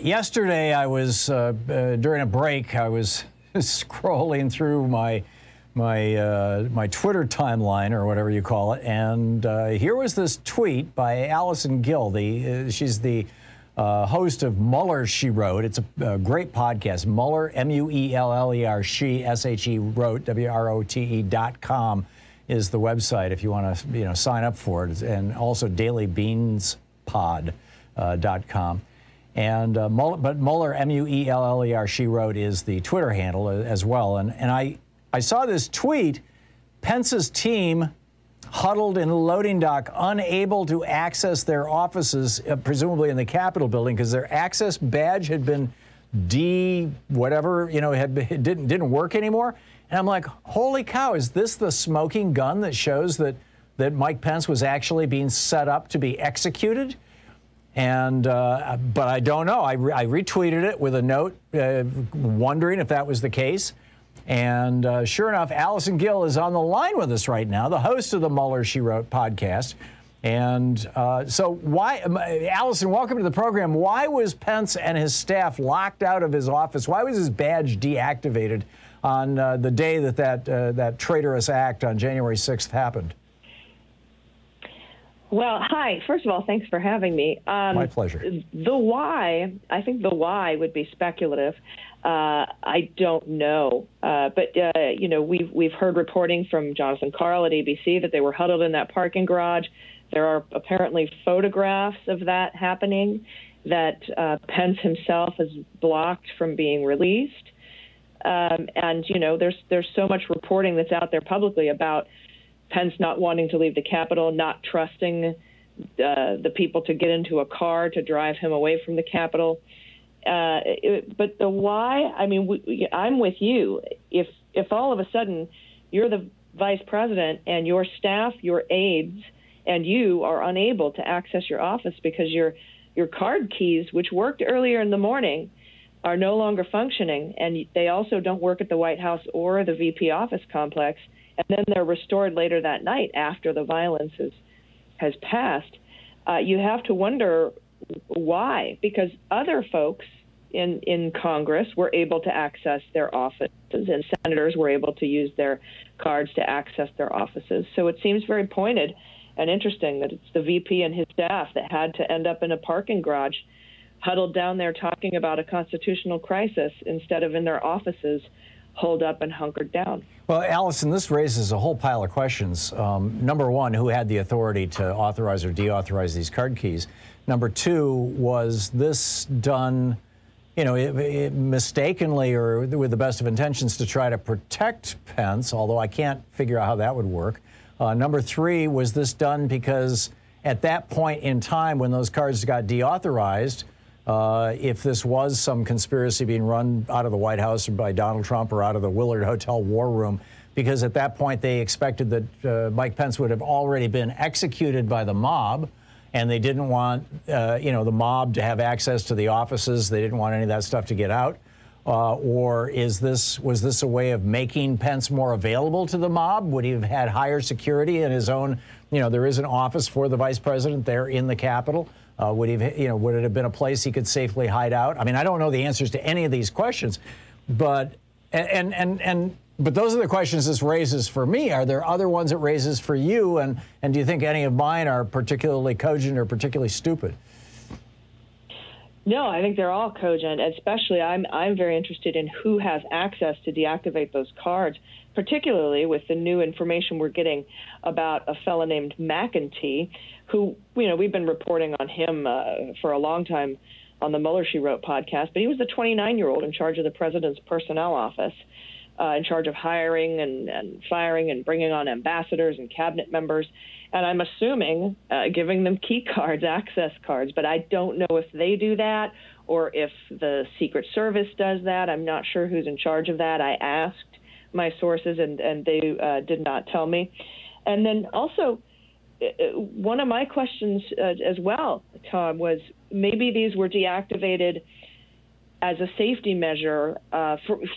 Yesterday, I was during a break. I was scrolling through my Twitter timeline, or whatever you call it, and here was this tweet by Allison Gill. She's the host of Mueller She Wrote. It's a great podcast. Mueller, M-U-E-L-L-E-R, she, S-H-E, wrote, W-R-O-T-E.com is the website if you want to sign up for it, and also dailybeanspod.com. And Mueller, M-U-E-L-L-E-R, She Wrote is the Twitter handle as well. And I saw this tweet: Pence's team huddled in the loading dock, unable to access their offices, presumably in the Capitol building, because their access badge had been didn't work anymore. And I'm like, holy cow, is this the smoking gun that shows that Mike Pence was actually being set up to be executed? And but I don't know. I retweeted it with a note wondering if that was the case. And sure enough, Allison Gill is on the line with us right now, the host of the Mueller She Wrote podcast. And so Allison, welcome to the program. Why was Pence and his staff locked out of his office? Why was his badge deactivated on the day that traitorous act on January 6th happened? Well, hi. First of all, thanks for having me. My pleasure. I think the why would be speculative. I don't know. But we've heard reporting from Jonathan Karl at ABC that they were huddled in that parking garage. There are apparently photographs of that happening that Pence himself has blocked from being released. And there's so much reporting that's out there publicly about Pence not wanting to leave the Capitol, not trusting the people to get into a car to drive him away from the Capitol. But the why, I mean, I'm with you. If all of a sudden you're the vice president and your staff, your aides, and you are unable to access your office because your card keys, which worked earlier in the morning, are no longer functioning, and they also don't work at the White House or the VP office complex, and then they're restored later that night after the violence has passed, you have to wonder why, because other folks in Congress were able to access their offices, and senators were able to use their cards to access their offices. So it seems very pointed and interesting that it's the VP and his staff that had to end up in a parking garage, huddled down there talking about a constitutional crisis instead of in their offices, holed up and hunkered down. Well, Allison, this raises a whole pile of questions. Number one, who had the authority to authorize or deauthorize these card keys? Number two, was this done, mistakenly or with the best of intentions to try to protect Pence, although I can't figure out how that would work. Number three, was this done because at that point in time when those cards got deauthorized, if this was some conspiracy being run out of the White House or by Donald Trump or out of the Willard Hotel war room, because at that point they expected that Mike Pence would have already been executed by the mob, and they didn't want the mob to have access to the offices. They didn't want any of that stuff to get out. Or was this a way of making Pence more available to the mob? Would he have had higher security in his own? There is an office for the vice president there in the Capitol. Would it have been a place he could safely hide out? I mean, I don't know the answers to any of these questions, but those are the questions this raises for me. Are there other ones it raises for you? And do you think any of mine are particularly cogent or particularly stupid? No, I think they're all cogent. Especially, I'm very interested in who has access to deactivate those cards, particularly with the new information we're getting about a fellow named McEntee, who, we've been reporting on him for a long time on the Mueller She Wrote podcast, but he was the 29-year-old in charge of the president's personnel office, in charge of hiring and firing and bringing on ambassadors and cabinet members. And I'm assuming giving them key cards, access cards, but I don't know if they do that or if the Secret Service does that. I'm not sure who's in charge of that. I asked my sources, and they did not tell me. And then also, one of my questions as well, Tom, was maybe these were deactivated as a safety measure.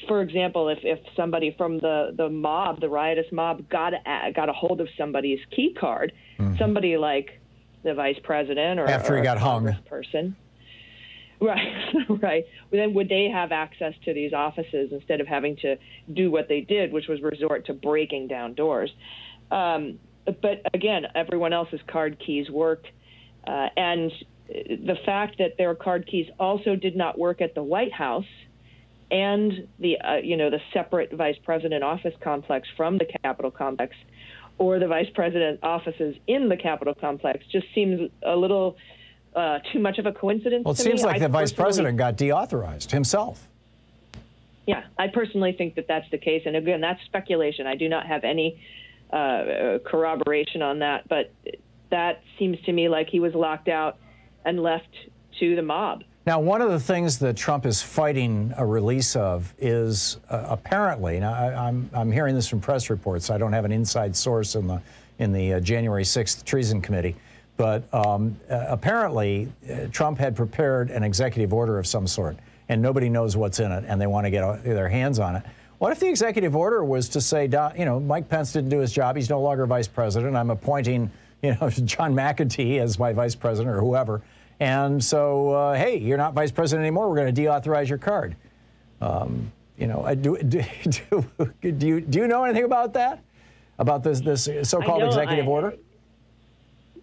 For example, if somebody from the mob, the riotous mob, got a hold of somebody's key card, somebody like the vice president or after he got hung, person, Right, right. Then would they have access to these offices instead of having to do what they did, which was resort to breaking down doors? But again, everyone else's card keys worked. And the fact that their card keys also did not work at the White House and the separate vice president office complex from the Capitol complex, or the vice president offices in the Capitol complex, just seems a little too much of a coincidence. Well, it seems like the vice president got deauthorized himself. Yeah, I personally think that that's the case. And again, that's speculation. I do not have any corroboration on that, but that seems to me like he was locked out and left to the mob. Now, one of the things that Trump is fighting a release of is apparently, now I'm hearing this from press reports, I don't have an inside source in the January 6th Treason Committee, but apparently Trump had prepared an executive order of some sort, and nobody knows what's in it, and they want to get their hands on it. What if the executive order was to say, Mike Pence didn't do his job, he's no longer vice president, I'm appointing, John McEntee as my vice president or whoever, and so, hey, you're not vice president anymore, we're going to deauthorize your card. Do you know anything about that? About this so-called executive order?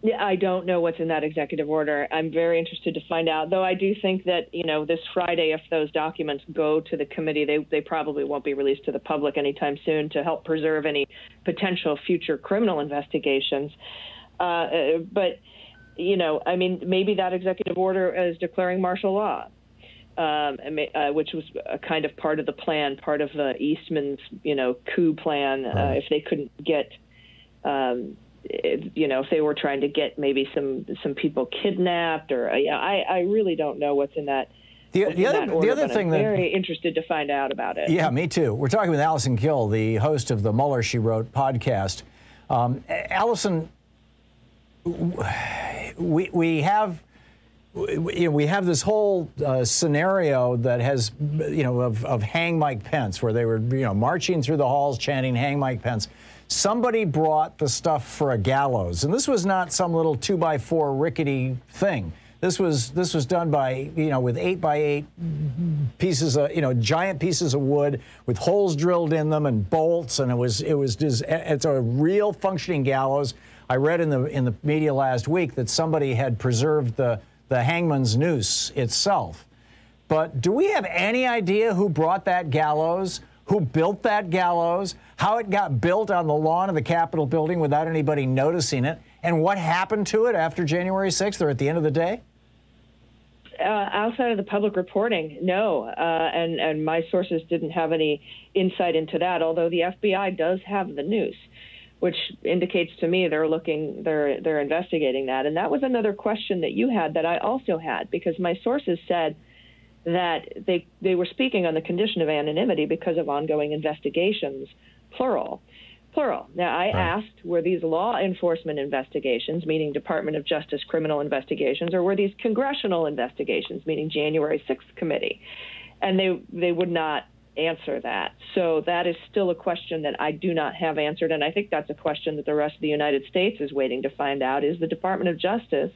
Yeah, I don't know what's in that executive order. I'm very interested to find out, though I do think that, this Friday, if those documents go to the committee, they probably won't be released to the public anytime soon to help preserve any potential future criminal investigations. But, maybe that executive order is declaring martial law, which was a kind of part of the plan, part of the Eastman's, coup plan, if they couldn't get if they were trying to get maybe some people kidnapped, or I really don't know what's in that. The other thing I'm very interested to find out about it. Yeah, me too. We're talking with Allison Gill, the host of the Mueller She Wrote podcast. Allison, we have this whole scenario that has of hang Mike Pence, where they were marching through the halls chanting hang Mike Pence. Somebody brought the stuff for a gallows, and this was not some little 2x4 rickety thing. This was done by with 8x8 pieces of giant pieces of wood with holes drilled in them and bolts, and it's a real functioning gallows. I read in the media last week that somebody had preserved the hangman's noose itself. But do we have any idea who brought that gallows? Who built that gallows, how it got built on the lawn of the Capitol building without anybody noticing it, and what happened to it after January 6th or at the end of the day? Outside of the public reporting, no. And my sources didn't have any insight into that, although the FBI does have the noose, which indicates to me they're investigating that. And that was another question that you had that I also had, because my sources said that they were speaking on the condition of anonymity because of ongoing investigations, plural. Now, I asked, were these law enforcement investigations, meaning Department of Justice criminal investigations, or were these congressional investigations, meaning January 6th committee? And they would not answer that. So that is still a question that I do not have answered, and I think that's a question that the rest of the United States is waiting to find out. Is the Department of Justice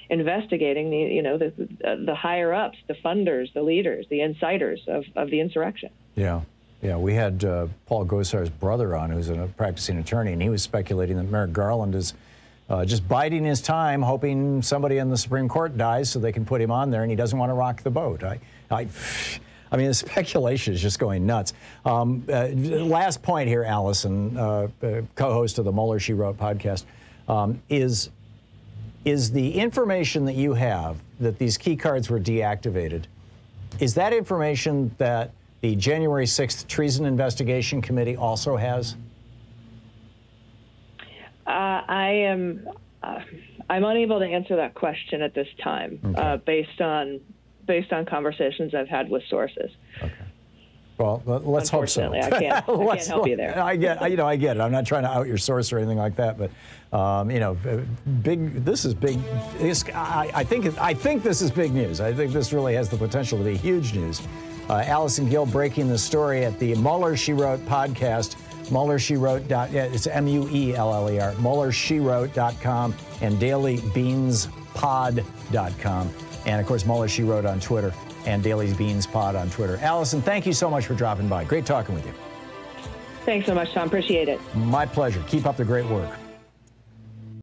investigating the higher ups, the funders, the leaders, the insiders of the insurrection? Yeah, we had Paul Gosar's brother on, who's a practicing attorney, and he was speculating that Merrick Garland is just biding his time, hoping somebody in the Supreme Court dies so they can put him on there, and he doesn't want to rock the boat. I mean, the speculation is just going nuts. Last point here, Allison, co-host of the Mueller She Wrote podcast, is the information that you have that these key cards were deactivated, is that information that the January 6th Treason Investigation Committee also has? I'm unable to answer that question at this time, based on conversations I've had with sources. Okay. Well, let's hope so. I can't help you there. I get it. I'm not trying to out your source or anything like that, but this is big. I think this is big news. I think this really has the potential to be huge news. Allison Gill breaking the story at the Mueller She Wrote podcast. Mueller She Wrote. It's MUELLER. MuellerSheWrote.com and DailyBeansPod.com. And, of course, Mueller She Wrote on Twitter and Daily Beans Pod on Twitter. Allison, thank you so much for dropping by. Great talking with you. Thanks so much, Tom. Appreciate it. My pleasure. Keep up the great work.